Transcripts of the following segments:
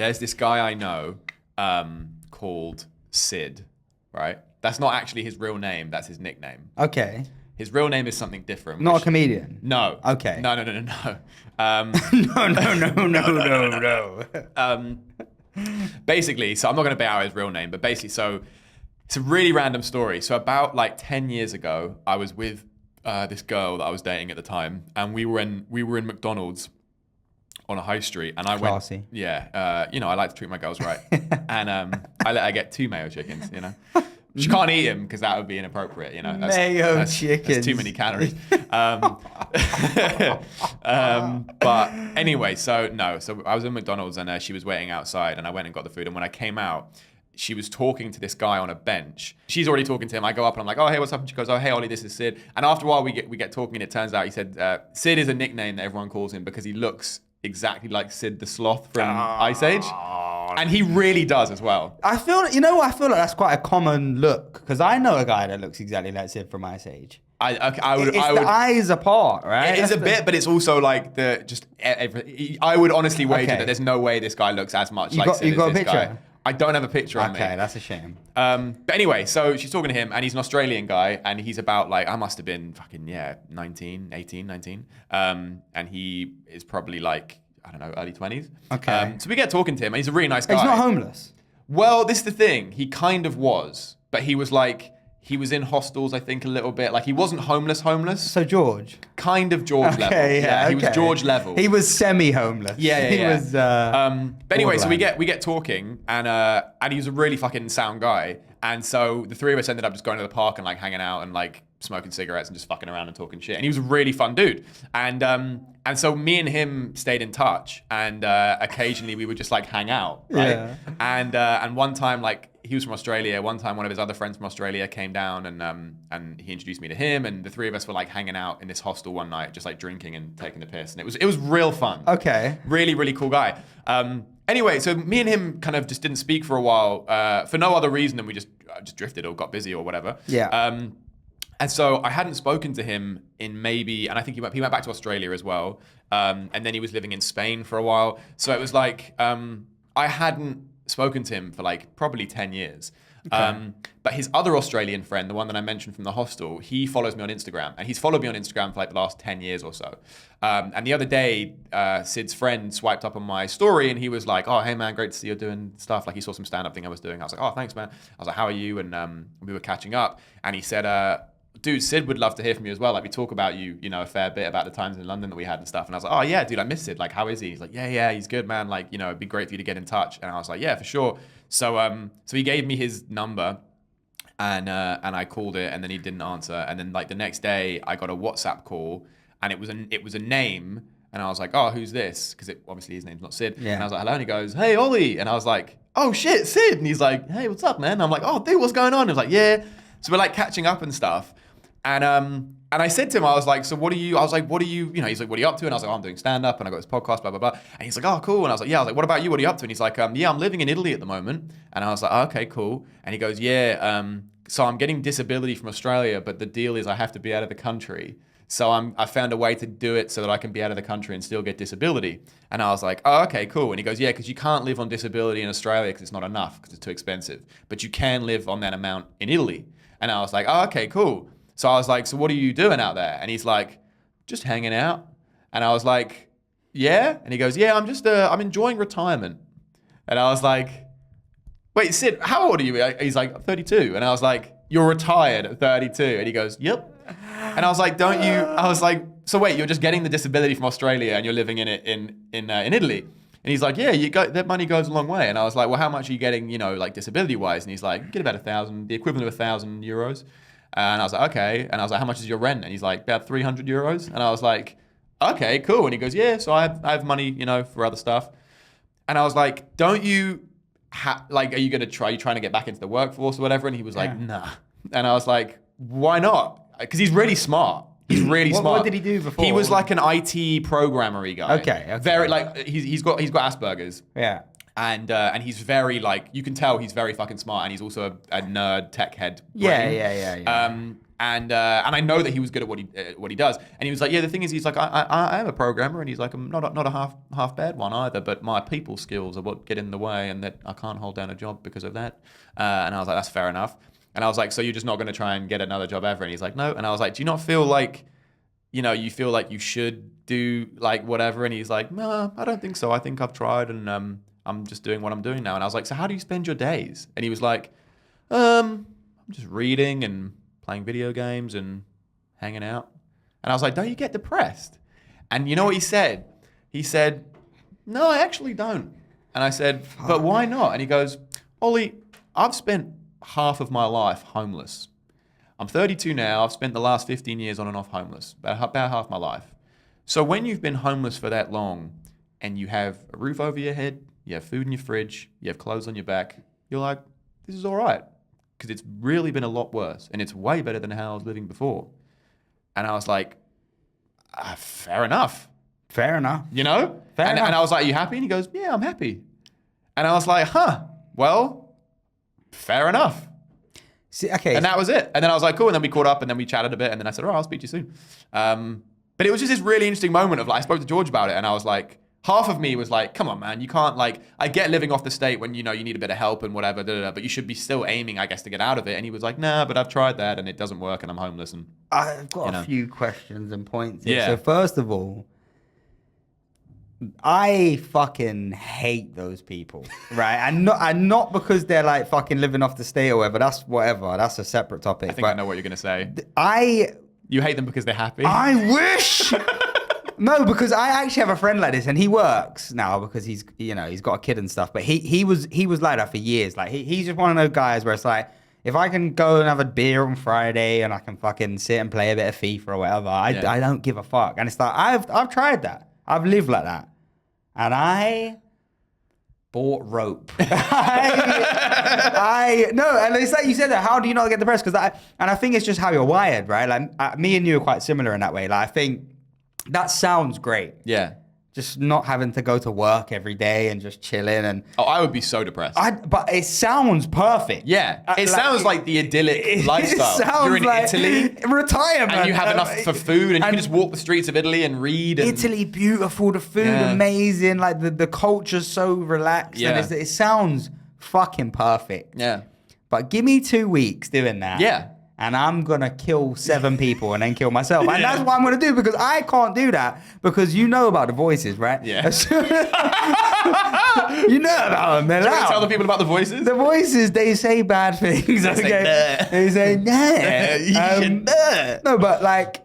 there's this guy I know called Sid, right? That's not actually his real name. That's his nickname. Okay. His real name is something different. Not a comedian? No. Okay. No. No. Basically, so I'm not going to bear out his real name, but basically, so it's a really random story. So about like 10 years ago, I was with this girl that I was dating at the time, and we were in McDonald's on a high street, and I Classy. went, yeah, I like to treat my girls right, and I let her get 2 mayo chickens, She can't eat them because that would be inappropriate, Mayo chickens. That's too many calories. But anyway, so I was in McDonald's and she was waiting outside, and I went and got the food. And when I came out, she was talking to this guy on a bench. She's already talking to him. I go up and I'm like, oh, hey, what's up? And she goes, oh, hey, Ollie, this is Sid. And after a while, we get talking, and it turns out he said Sid is a nickname that everyone calls him because he looks exactly like Sid the Sloth from Ice Age. And he really does as well. I feel like that's quite a common look, because I know a guy that looks exactly like Sid from Ice Age. I would. The eyes apart, right? It is a bit, but it's also like I would honestly wager that there's no way this guy looks as much like Sid you got as a this picture? guy. I don't have a picture on me. Okay, that's a shame. But anyway, so she's talking to him, and he's an Australian guy, and he's about like, I must have been fucking 19. And he is probably like, I don't know, early 20s. Okay. So we get talking to him, and he's a really nice guy. He's not homeless. Well, this is the thing. He kind of was, but he was in hostels, I think, a little bit. Like, he wasn't homeless. So George. Kind of George level. Yeah, he was George level. He was semi-homeless. Yeah. He was. But anyway, so we get talking, and he was a really fucking sound guy. And so the three of us ended up just going to the park and like hanging out and like smoking cigarettes and just fucking around and talking shit. And he was a really fun dude. And so me and him stayed in touch, and occasionally we would just like hang out, right? Yeah. And one time, like, he was from Australia. One time, one of his other friends from Australia came down, and he introduced me to him, and the three of us were like hanging out in this hostel one night, just like drinking and taking the piss, and it was real fun. Okay. Really, really cool guy. Anyway, so me and him kind of just didn't speak for a while, for no other reason than we just drifted or got busy or whatever. Yeah. And so I hadn't spoken to him in maybe, and I think he went back to Australia as well. And then he was living in Spain for a while. So it was like, I hadn't spoken to him for like probably 10 years. Okay. But his other Australian friend, the one that I mentioned from the hostel, he follows me on Instagram, and he's followed me on Instagram for like the last 10 years or so. And the other day, Sid's friend swiped up on my story, and he was like, oh, hey man, great to see you doing stuff. Like, he saw some stand-up thing I was doing. I was like, oh, thanks, man. I was like, how are you? And we were catching up, and he said, dude, Sid would love to hear from you as well. Like, we talk about you, a fair bit about the times in London that we had and stuff. And I was like, oh yeah, dude, I miss Sid. Like, how is he? He's like, yeah, he's good, man. Like, it'd be great for you to get in touch. And I was like, yeah, for sure. So he gave me his number, and I called it, and then he didn't answer. And then like the next day, I got a WhatsApp call, and it was a name, and I was like, oh, who's this? Because obviously his name's not Sid. Yeah. And I was like, hello, and he goes, hey, Ollie. And I was like, oh shit, Sid. And he's like, hey, what's up, man? And I'm like, oh, dude, what's going on? And he was like, yeah. So we're like catching up and stuff. And I said to him, I was like, he's like, what are you up to? And I was like, oh, I'm doing stand-up, and I got this podcast, blah, blah, blah. And he's like, oh, cool. And I was like, yeah. I was like, what about you? What are you up to? And he's like, yeah, I'm living in Italy at the moment. And I was like, oh, okay, cool. And he goes, yeah, so I'm getting disability from Australia, but the deal is I have to be out of the country. So I found a way to do it so that I can be out of the country and still get disability. And I was like, oh, okay, cool. And he goes, yeah, because you can't live on disability in Australia because it's not enough, because it's too expensive. But you can live on that amount in Italy. And I was like, oh, okay, cool. So I was like, so what are you doing out there? And he's like, just hanging out. And I was like, yeah? And he goes, yeah, I'm enjoying retirement. And I was like, wait, Sid, how old are you? He's like, 32. And I was like, you're retired at 32. And he goes, yep. And I was like, so wait, you're just getting the disability from Australia and you're living in it in Italy? And he's like, yeah, that money goes a long way. And I was like, well, how much are you getting, like disability wise? And he's like, you get about 1,000, the equivalent of 1,000 euros. And I was like, okay. And I was like, how much is your rent? And he's like, about 300 euros. And I was like, okay, cool. And he goes, yeah, so I have money, for other stuff. And I was like, don't you, are you going to trying to get back into the workforce or whatever? And he was like, nah. And I was like, why not? Because he's really smart. He's really smart. What did he do before? He was like an IT programmer-y guy. Okay. Very, like, he's got Asperger's. Yeah. And he's very like, you can tell he's very fucking smart, and he's also a nerd tech head. Yeah, brain. yeah. And I know that he was good at what he does. And he was like, yeah, the thing is, he's like, I am a programmer, and he's like, I'm not a half bad one either, but my people skills are what get in the way, and that I can't hold down a job because of that. And I was like, that's fair enough. And I was like, so you're just not going to try and get another job ever? And he's like, no. And I was like, do you not feel like, you feel like you should do like whatever? And he's like, no, I don't think so. I think I've tried, and I'm just doing what I'm doing now. And I was like, so how do you spend your days? And he was like, I'm just reading and playing video games and hanging out. And I was like, don't you get depressed? And you know what he said? He said, no, I actually don't. And I said, but why not? And he goes, Ollie, I've spent half of my life homeless. I'm 32 now. I've spent the last 15 years on and off homeless, about half my life. So when you've been homeless for that long and you have a roof over your head, you have food in your fridge, you have clothes on your back, you're like, this is all right. Because it's really been a lot worse, and it's way better than how I was living before. And I was like, fair enough. Fair enough. You know? Fair enough. And I was like, are you happy? And he goes, yeah, I'm happy. And I was like, well, fair enough. See, okay. And that was it. And then I was like, cool. And then we caught up, and then we chatted a bit, and then I said, all right, I'll speak to you soon. But it was just this really interesting moment of like, I spoke to George about it, and I was like, half of me was like, come on, man, you can't like, I get living off the state when, you need a bit of help and whatever, but you should be still aiming, I guess, to get out of it. And he was like, nah, but I've tried that and it doesn't work and I'm homeless. And I've got a few questions and points here. Yeah. So first of all, I fucking hate those people, right? And not because they're like fucking living off the state or whatever. That's whatever. That's a separate topic. I think I know what you're going to say. You hate them because they're happy? I wish... No, because I actually have a friend like this, and he works now because he's got a kid and stuff. But he was like that for years. Like he's just one of those guys where it's like, if I can go and have a beer on Friday and I can fucking sit and play a bit of FIFA or whatever, I don't give a fuck. And it's like I've tried that. I've lived like that, and I bought rope. I no, and it's like you said that. How do you not get depressed? Because I think it's just how you're wired, right? Like me and you are quite similar in that way. Like I think. That sounds great. Yeah. Just not having to go to work every day and just chilling and... Oh, I would be so depressed. But it sounds perfect. Yeah. It sounds like the idyllic lifestyle. It sounds You're in like Italy. Retirement. And you have enough for food, and you can just walk the streets of Italy and read. And, Italy, beautiful. The food, amazing. Like the culture's so relaxed. Yeah. And it sounds fucking perfect. Yeah. But give me 2 weeks doing that. Yeah. And I'm going to kill 7 people and then kill myself. And that's what I'm going to do, because I can't do that, because you know about the voices, right? Yeah. You know about them. They're Do you want loud. to tell the people about the voices? The voices, they say bad things. Okay? They say, no, but like,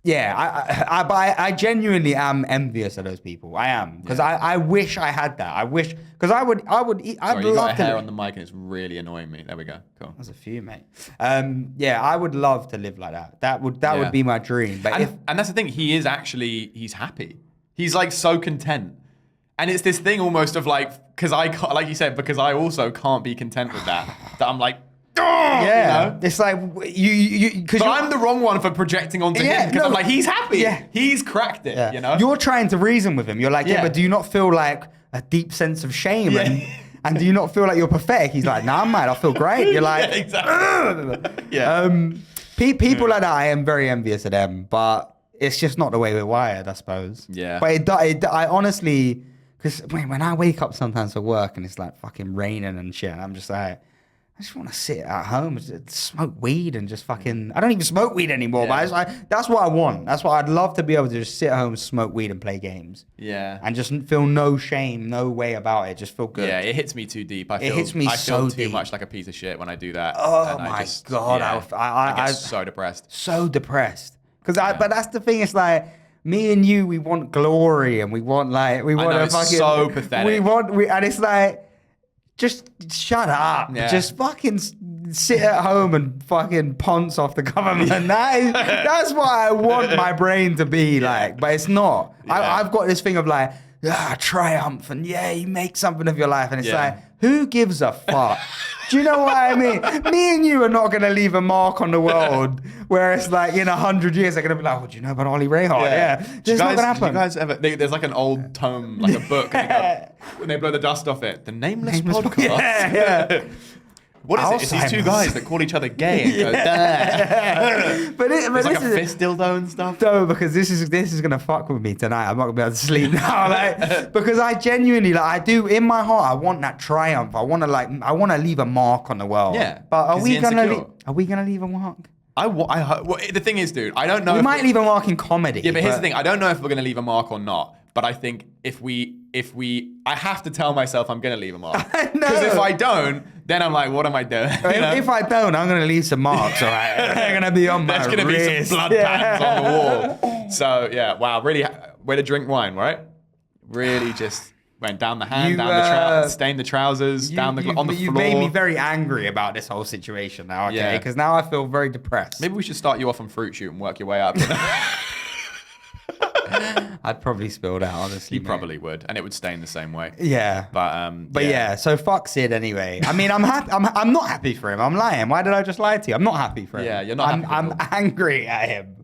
yeah, I genuinely am envious of those people. I am, because I wish I had that. I wish, because I'd Sorry, you love got to. hair on the mic and it's really annoying me. There we go. Cool. There's a few, mate. Yeah, I would love to live like that. That would be my dream. But And that's the thing. He's happy. He's like so content. And it's this thing almost of like, because I can't, like you said, because I also can't be content with that. That I'm like, yeah, you know? it's like you because I'm the wrong one for projecting onto him, because I'm like, he's happy. Yeah. He's cracked it. Yeah. You know, you're trying to reason with him. You're like, Yeah. but do you not feel like a deep sense of shame? And do you not feel like you're pathetic? He's like, nah, man, I feel great. You're like, yeah, exactly. yeah. People like that, I am very envious of them, but it's just not the way we're wired, I suppose. Yeah. But I honestly, because when I wake up sometimes for work and it's like fucking raining and shit, and I'm just like, I just want to sit at home, just smoke weed and just fucking... I don't even smoke weed anymore, but that's what I want. That's what I'd love to be able to just sit at home, smoke weed and play games. Yeah. And just feel no shame, no way about it. Just feel good. Yeah, it hits me too deep. I feel so too deep. much like a piece of shit when I do that. Oh And my God. Yeah, I get so depressed. So depressed. But that's the thing, it's like... Me and you, we want glory and we want like... We want know, to it's fucking... so pathetic. And it's like... Just shut up. Yeah. Just fucking sit at home and fucking ponce off the government. That's what I want my brain to be like, but it's not. Yeah. I've got this thing of like, triumph, and you make something of your life. And it's Yeah. like, who gives a fuck? Do you know what I mean? Me and you are not going to leave a mark on the world where it's like in 100 years they're going to be like, oh, do you know about Ollie Reinhardt? Yeah. It's not going to happen. Did you guys ever? There's like an old tome, like a book, and they go, when they blow the dust off it, the Nameless podcast. Yeah. What is it? It's these two Alzheimer's. guys that call each other gay and go, "Duh." but It's this like a is fist dildo and stuff. No, because this is gonna fuck with me tonight. I'm not gonna be able to sleep now, like, because I genuinely, like, I do in my heart, I want that triumph. I want to leave a mark on the world. Yeah, but are 'cause we you're gonna insecure. are we gonna leave a mark? Well, the thing is, dude, I don't know. We if might leave a mark in comedy. Yeah, but here's the thing. I don't know if we're going to leave a mark or not. But I think if we, I have to tell myself I'm going to leave a mark. I know. Because if I don't, then I'm like, what am I doing? You know? If I don't, I'm gonna leave some marks. All right, they're gonna be on my There's going to be wrist. some blood patterns on the wall. So yeah, wow, really, way to drink wine, right? Really just went down the hand, down the trousers, stained the trousers, on the floor. You made me very angry about this whole situation now, okay? Yeah. Because now I feel very depressed. Maybe we should start you off on Fruit Shoot and work your way up. I'd probably spill that, honestly. You mate. probably would, and it would stain the same way. Yeah. But yeah, so fuck Sid anyway. I mean, I'm happy. I'm not happy for him. I'm lying. Why did I just lie to you? I'm not happy for him. Yeah, you're not happy I'm at all. angry at him.